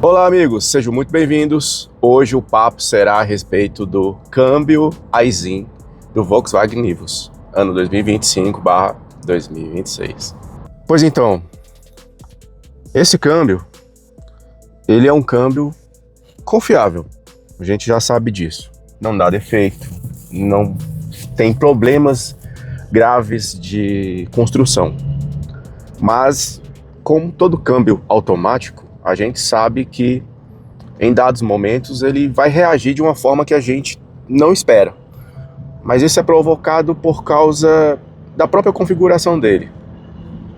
Olá amigos, sejam muito bem-vindos. Hoje o papo será a respeito do câmbio Aisin do Volkswagen Nivus, ano 2025/2026. Pois então, esse câmbio, ele é um câmbio confiável, a gente já sabe disso. Não dá defeito, não tem problemas graves de construção. Mas, como todo câmbio automático, a gente sabe que em dados momentos ele vai reagir de uma forma que a gente não espera. Mas isso é provocado por causa da própria configuração dele.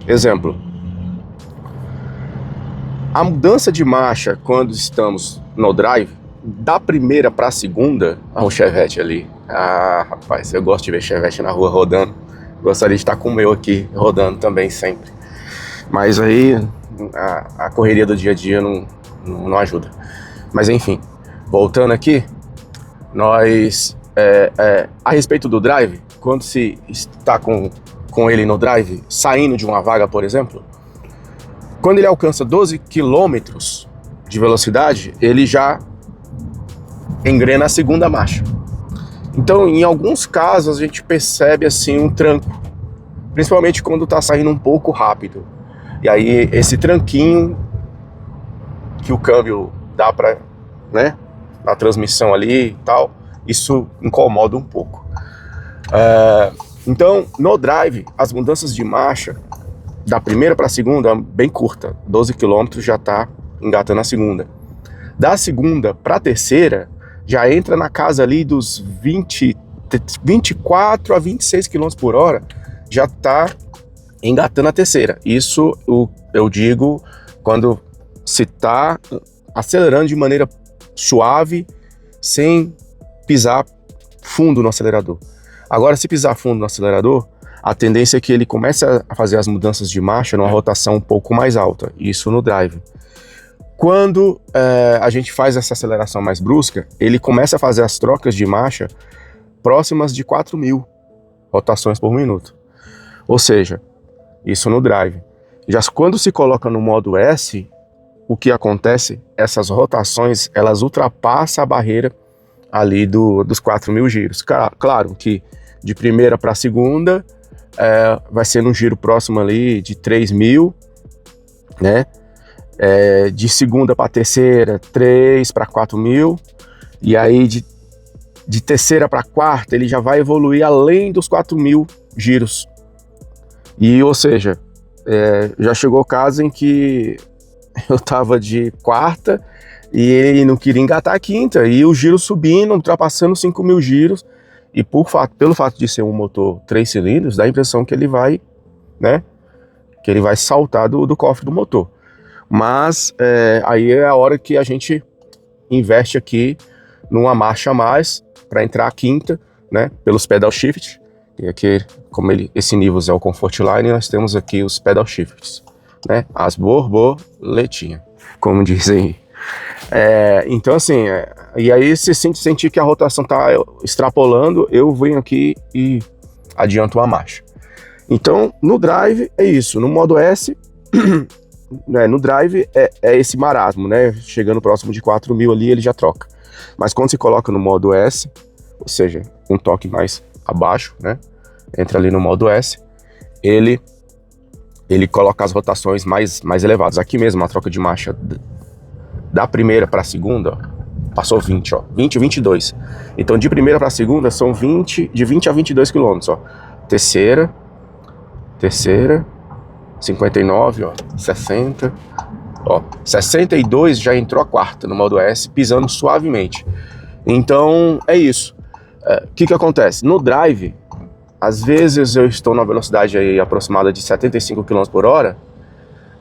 Exemplo: a mudança de marcha quando estamos no drive, da primeira para a segunda, o Chevette ali. Ah, rapaz, eu gosto de ver Chevette na rua rodando. Gostaria de estar com o meu aqui rodando também sempre. Mas aí a correria do dia a dia não ajuda. Mas enfim, voltando aqui, nós, a respeito do drive, quando se está com ele no drive, saindo de uma vaga, por exemplo, quando ele alcança 12 km de velocidade, ele já engrena a segunda marcha. Então, em alguns casos, a gente percebe assim um tranco, principalmente quando está saindo um pouco rápido. E aí, esse tranquinho que o câmbio dá para, né, na transmissão ali e tal, isso incomoda um pouco. Então, no drive, as mudanças de marcha da primeira para a segunda, bem curta, 12 km já está engatando a segunda. Da segunda para a terceira, já entra na casa ali dos 24 a 26 km por hora, já está engatando a terceira. Isso eu digo quando se está acelerando de maneira suave, sem pisar fundo no acelerador. Agora, se pisar fundo no acelerador, a tendência é que ele comece a fazer as mudanças de marcha numa rotação um pouco mais alta. Isso no drive. Quando a gente faz essa aceleração mais brusca, ele começa a fazer as trocas de marcha próximas de 4.000 rotações por minuto. Ou seja, isso no drive. Já quando se coloca no modo S, o que acontece? Essas rotações, elas ultrapassam a barreira ali dos 4.000 giros. Claro que de primeira para a segunda vai ser um giro próximo ali de 3.000, né? De segunda para terceira, 3 para 4.000, e aí de terceira para quarta ele já vai evoluir além dos 4.000 giros. E, ou seja, já chegou o caso em que eu tava de quarta e ele não queria engatar a quinta, e o giro subindo, ultrapassando 5.000 giros, e pelo fato de ser um motor 3 cilindros, dá a impressão que ele vai, né, que ele vai saltar do cofre do motor. Mas aí é a hora que a gente investe aqui numa marcha a mais para entrar a quinta, né, pelos pedal shift. E aqui, como esse Nivus é o Comfortline, nós temos aqui os pedal shifts, né, as borboletinhas, como dizem. Então assim, e aí se sentir que a rotação está extrapolando, eu venho aqui e adianto a marcha. Então no drive é isso, no modo S, no drive é esse marasmo, né, chegando próximo de 4.000 ali ele já troca. Mas quando se coloca no modo S, ou seja, um toque mais abaixo, né, entra ali no modo S, ele coloca as rotações mais elevadas. Aqui mesmo, a troca de marcha da primeira para a segunda, ó, passou 20, ó, 20 e 22. Então, de primeira para a segunda, são de 20 a 22 km, ó. Terceira, 59, ó, 60, ó, 62 já entrou a quarta no modo S, pisando suavemente. Então, é isso. O que acontece? No drive, às vezes eu estou na velocidade aí aproximada de 75 km por hora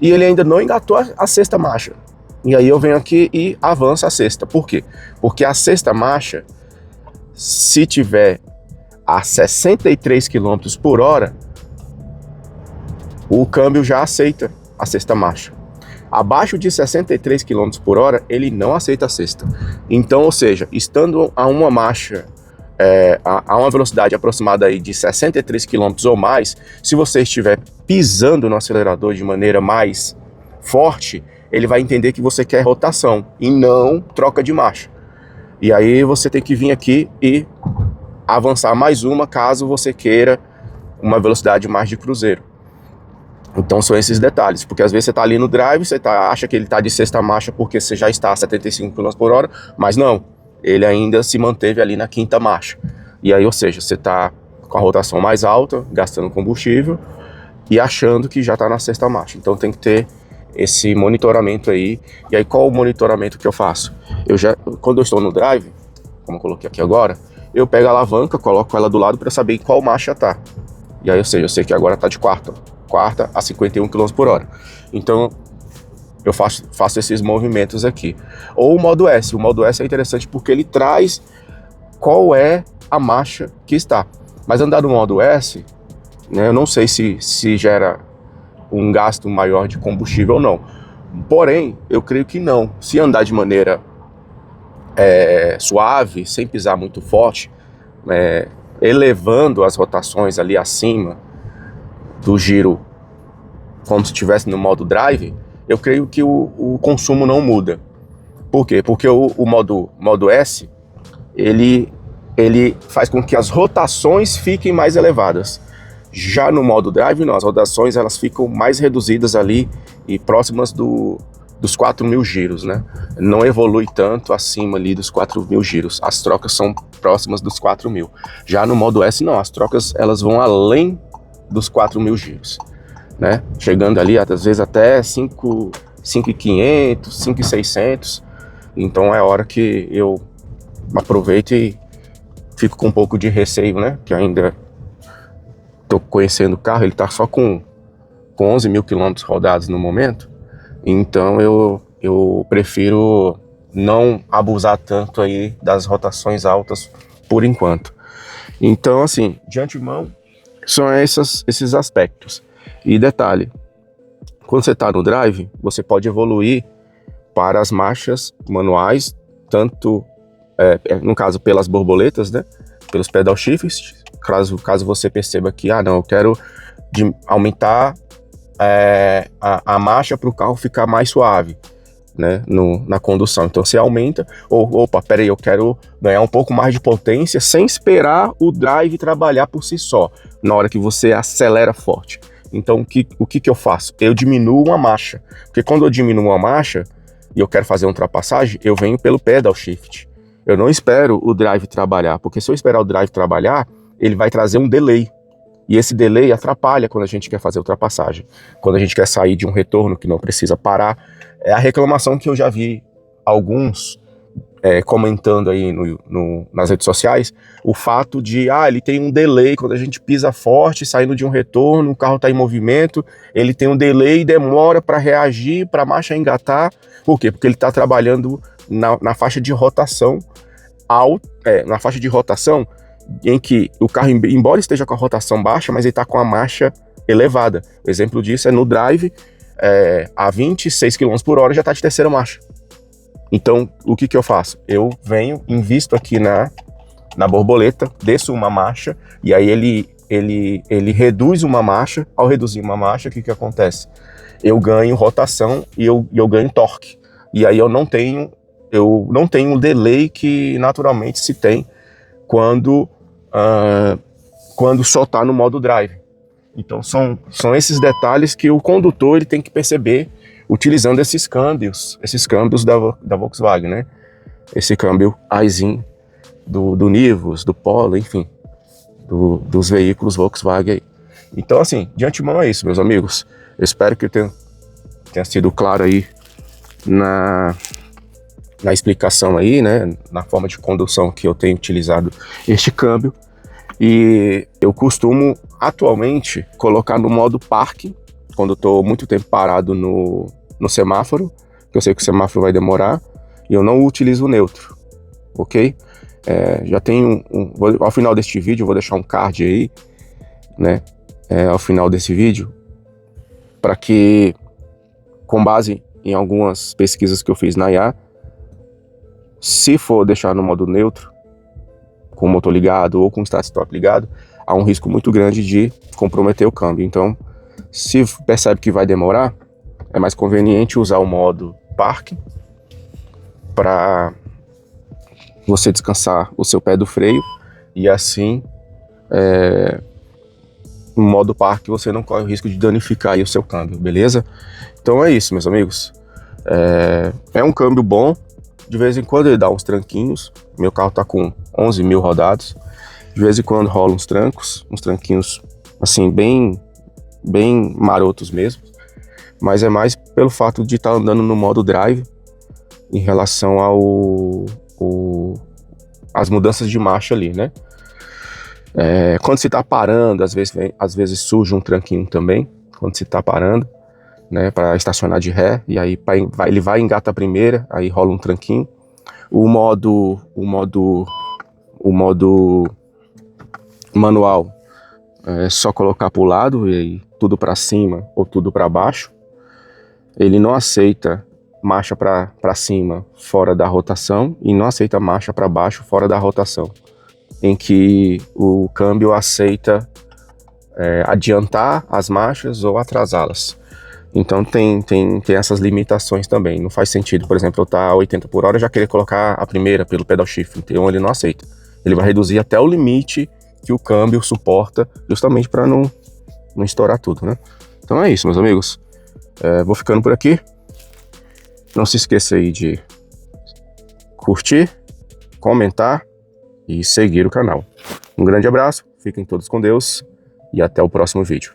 e ele ainda não engatou a sexta marcha. E aí eu venho aqui e avanço a sexta. Por quê? Porque a sexta marcha, se tiver a 63 km por hora, o câmbio já aceita a sexta marcha. Abaixo de 63 km por hora, ele não aceita a sexta. Então, ou seja, estando a uma marcha, a uma velocidade aproximada aí de 63 km ou mais, se você estiver pisando no acelerador de maneira mais forte, ele vai entender que você quer rotação e não troca de marcha. E aí você tem que vir aqui e avançar mais uma caso você queira uma velocidade mais de cruzeiro. Então são esses detalhes, porque às vezes você está ali no drive, você acha que ele está de sexta marcha porque você já está a 75 km por hora, mas não, ele ainda se manteve ali na quinta marcha. E aí, ou seja, você está com a rotação mais alta, gastando combustível e achando que já está na sexta marcha. Então tem que ter esse monitoramento aí. E aí qual o monitoramento que eu faço? Quando eu estou no drive, como eu coloquei aqui agora, eu pego a alavanca, coloco ela do lado para saber em qual marcha tá. E aí, ou seja, eu sei que agora tá de quarta a 51 km por hora. Então eu faço esses movimentos aqui. Ou o modo S. O modo S é interessante porque ele traz qual é a marcha que está. Mas andar no modo S, né, eu não sei se gera um gasto maior de combustível ou não. Porém, eu creio que não. Se andar de maneira suave, sem pisar muito forte, elevando as rotações ali acima do giro, como se estivesse no modo drive, eu creio que o consumo não muda. Por quê? Porque o modo S, ele faz com que as rotações fiquem mais elevadas. Já no modo drive, não, as rotações elas ficam mais reduzidas ali e próximas dos 4.000 giros, né? Não evolui tanto acima ali dos 4.000 giros. As trocas são próximas dos 4.000. Já no modo S, não, as trocas elas vão além dos 4.000 giros, né? Chegando ali, às vezes, até 5.500, 5.600. Então é hora que eu aproveito e fico com um pouco de receio, né? Que ainda tô conhecendo o carro, ele tá só com 11.000 quilômetros rodados no momento. Então eu prefiro não abusar tanto aí das rotações altas por enquanto. Então, assim, de antemão, são esses aspectos. E detalhe, quando você está no drive, você pode evoluir para as marchas manuais, tanto, no caso, pelas borboletas, né? Pelos pedal shifts, caso você perceba que, não, eu quero aumentar a marcha para o carro ficar mais suave, né, na condução. Então você aumenta, peraí, eu quero ganhar um pouco mais de potência sem esperar o drive trabalhar por si só, na hora que você acelera forte. Então o que eu faço? Eu diminuo uma marcha, porque quando eu diminuo uma marcha e eu quero fazer uma ultrapassagem, eu venho pelo pedal shift. Eu não espero o drive trabalhar, porque se eu esperar o drive trabalhar, ele vai trazer um delay. E esse delay atrapalha quando a gente quer fazer ultrapassagem. Quando a gente quer sair de um retorno que não precisa parar. É a reclamação que eu já vi alguns comentando aí nas redes sociais, o fato de, ele tem um delay quando a gente pisa forte, saindo de um retorno, o carro está em movimento, ele tem um delay e demora para reagir, para a marcha engatar. Por quê? Porque ele está trabalhando na faixa de rotação na faixa de rotação em que o carro, embora esteja com a rotação baixa, mas ele está com a marcha elevada. O exemplo disso é no drive, a 26 km por hora já está de terceira marcha. Então, o que eu faço? Eu venho, invisto aqui na borboleta, desço uma marcha, e aí ele reduz uma marcha. Ao reduzir uma marcha, o que acontece? Eu ganho rotação e eu ganho torque. E aí eu não tenho o delay que naturalmente se tem quando só está no modo drive. Então são esses detalhes que o condutor ele tem que perceber utilizando esses câmbios da Volkswagen, né? Esse câmbio Aisin do Nivus, do Polo, enfim, dos veículos Volkswagen. Então, assim, de antemão é isso, meus amigos. Eu espero que eu tenha sido claro aí na explicação aí, né? Na forma de condução que eu tenho utilizado este câmbio. E eu costumo, atualmente, colocar no modo parque, quando eu estou muito tempo parado no semáforo, que eu sei que o semáforo vai demorar, e eu não utilizo o neutro, ok? Já tem ao final deste vídeo, eu vou deixar um card aí, né? Ao final desse vídeo, para que, com base em algumas pesquisas que eu fiz na IA, se for deixar no modo neutro, com o motor ligado ou com o start-stop ligado, há um risco muito grande de comprometer o câmbio. Então, se percebe que vai demorar, é mais conveniente usar o modo parque para você descansar o seu pé do freio e assim no modo parque você não corre o risco de danificar aí o seu câmbio, beleza? Então é isso, meus amigos. É um câmbio bom, de vez em quando ele dá uns tranquinhos, meu carro tá com 11 mil rodados, de vez em quando rola uns tranquinhos assim bem marotos mesmo, mas é mais pelo fato de estar andando no modo drive em relação às mudanças de marcha ali, né? Quando você tá parando, às vezes surge um tranquinho também, quando você tá parando, né, para estacionar de ré, e aí ele vai engata a primeira, aí rola um tranquinho. O modo manual é só colocar para o lado e aí tudo para cima ou tudo para baixo. Ele não aceita marcha para cima fora da rotação e não aceita marcha para baixo fora da rotação, em que o câmbio aceita adiantar as marchas ou atrasá-las. Então tem essas limitações também. Não faz sentido, por exemplo, eu estar a 80 por hora e já querer colocar a primeira pelo pedal shift. Então ele não aceita. Ele vai reduzir até o limite que o câmbio suporta, justamente para não estourar tudo, né? Então é isso, meus amigos. Vou ficando por aqui. Não se esqueça aí de curtir, comentar e seguir o canal. Um grande abraço, fiquem todos com Deus e até o próximo vídeo.